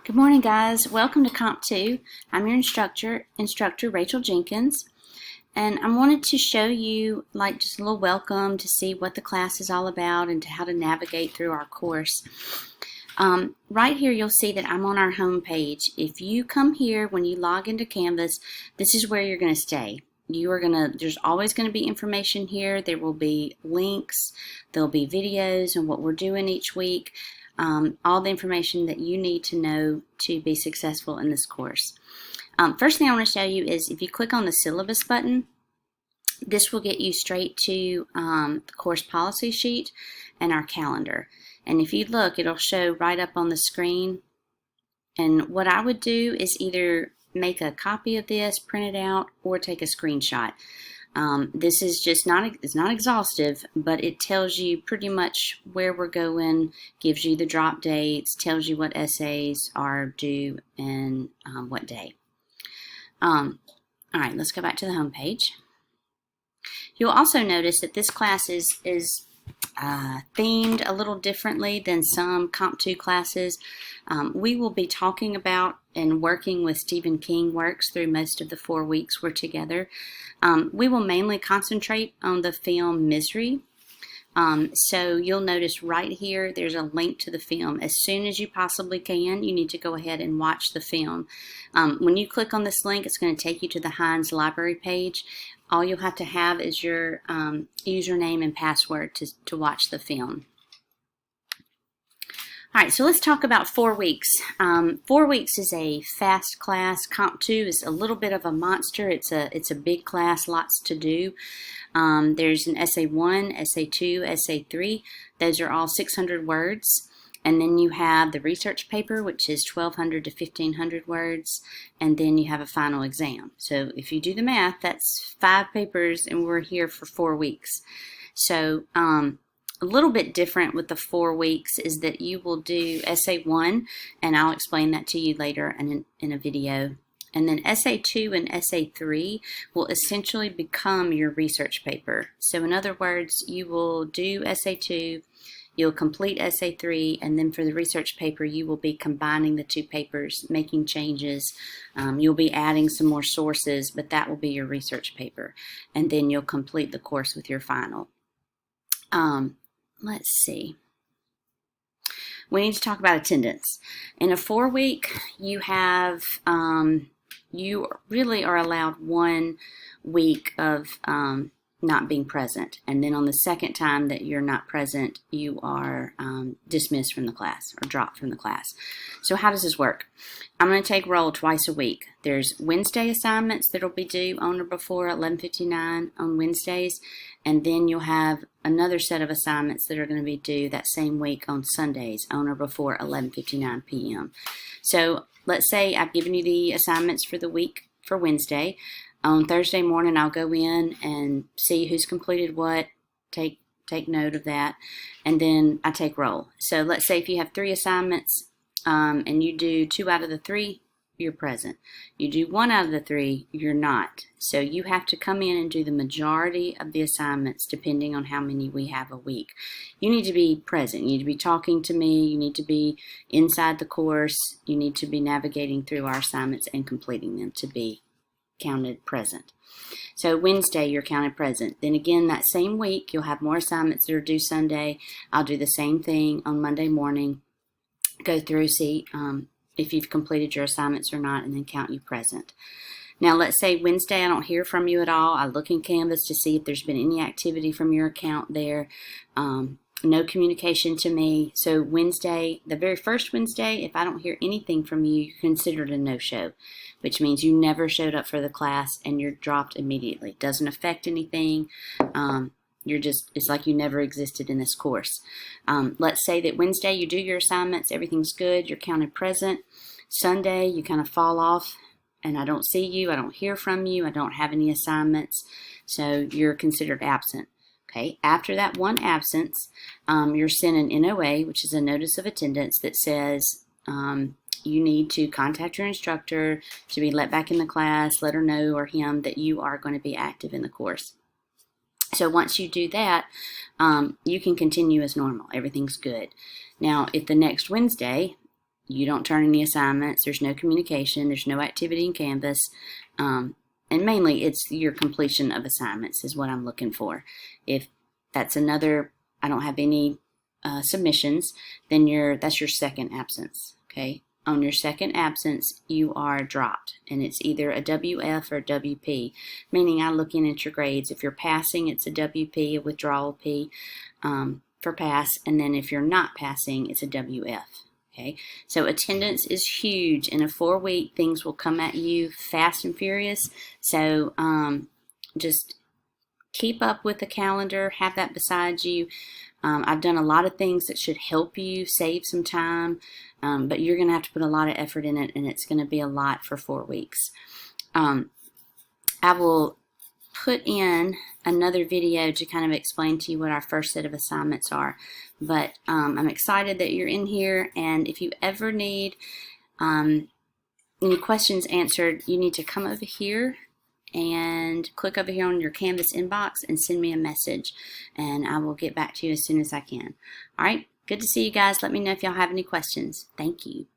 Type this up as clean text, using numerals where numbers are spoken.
Good morning, guys. Welcome to Comp 2. I'm your instructor Rachel Jenkins, and I wanted to show you just a little welcome to see what the class is all about and to how to navigate through our course. Right here you'll see that I'm on our home page. If you come here when you log into Canvas, this is where you're going to stay. There's always going to be information here. There will be links, there'll be videos and what we're doing each week. All the information that you need to know to be successful in this course. First thing I want to show you is if you click on the syllabus button, this will get you straight to the course policy sheet and our calendar. And if you look, it'll show right up on the screen. And what I would do is either make a copy of this, print it out, or take a screenshot. This is just it's not exhaustive, but it tells you pretty much where we're going, gives you the drop dates, tells you what essays are due and what day. All right, let's go back to the home page. You'll also notice that this class is themed a little differently than some Comp 2 classes. We will be talking about and working with Stephen King works through most of the 4 weeks we're together. We will mainly concentrate on the film Misery. So you'll notice right here there's a link to the film. As soon as you possibly can, you need to go ahead and watch the film. When you click on this link, it's going to take you to the Heinz Library page. All you'll have to have is your username and password to watch the film. All right, so let's talk about 4 weeks. 4 weeks is a fast class. Comp 2 is a little bit of a monster. It's a big class, lots to do. There's an essay 1, essay 2, essay 3. Those are all 600 words. And then you have the research paper, which is 1,200 to 1,500 words. And then you have a final exam. So if you do the math, that's 5 papers, and we're here for 4 weeks. So a little bit different with the 4 weeks is that you will do essay 1, and I'll explain that to you later in a video. And then essay 2 and essay 3 will essentially become your research paper. So in other words, you will do essay 2, you'll complete essay 3, and then for the research paper, you will be combining the 2 papers, making changes. You'll be adding some more sources, but that will be your research paper. And then you'll complete the course with your final. Let's see. We need to talk about attendance. In a 4-week, you have, you really are allowed 1 week of not being present. And then on the second time that you're not present, you are dismissed from the class or dropped from the class. So how does this work? I'm going to take roll twice a week. There's Wednesday assignments that will be due on or before 11:59 on Wednesdays. And then you'll have another set of assignments that are going to be due that same week on Sundays on or before 11:59 p.m. So let's say I've given you the assignments for the week for Wednesday. On Thursday morning, I'll go in and see who's completed what, take note of that, and then I take roll. So let's say if you have 3 assignments and you do 2 out of the 3, you're present. You do 1 out of the 3, you're not. So you have to come in and do the majority of the assignments depending on how many we have a week. You need to be present. You need to be talking to me. You need to be inside the course. You need to be navigating through our assignments and completing them to be counted present. So Wednesday, you're counted present. Then again, that same week, you'll have more assignments that are due Sunday. I'll do the same thing on Monday morning. Go through, see if you've completed your assignments or not, and then count you present. Now, let's say Wednesday, I don't hear from you at all. I look in Canvas to see if there's been any activity from your account there. No communication to me. So Wednesday, the very first Wednesday, if I don't hear anything from you, you're considered a no-show, which means you never showed up for the class and you're dropped immediately. It doesn't affect anything. It's like you never existed in this course. Let's say that Wednesday you do your assignments, everything's good, you're counted present. Sunday you kind of fall off and I don't see you, I don't hear from you, I don't have any assignments, so you're considered absent. Okay, after that 1 absence, you're sent an NOA, which is a notice of attendance that says you need to contact your instructor to be let back in the class, let her know or him that you are going to be active in the course. So once you do that, you can continue as normal. Everything's good. Now, if the next Wednesday You don't turn any assignments. There's no communication. There's no activity in Canvas. And mainly it's your completion of assignments is what I'm looking for. If that's another, I don't have any submissions, then that's your second absence. Okay. On your second absence, you are dropped, and it's either a WF or WP, meaning I look in at your grades. If you're passing, it's a WP, a withdrawal P for pass, and then if you're not passing, it's a WF. Okay, so attendance is huge. In a 4-week, things will come at you fast and furious. So just keep up with the calendar, have that beside you. I've done a lot of things that should help you save some time, but you're going to have to put a lot of effort in it, and it's going to be a lot for 4 weeks. I will put in another video to kind of explain to you what our first set of assignments are, but I'm excited that you're in here, and if you ever need any questions answered, you need to come over here and click over here on your Canvas inbox and send me a message, and I will get back to you as soon as I can. All right, good to see you guys. Let me know if y'all have any questions. Thank you.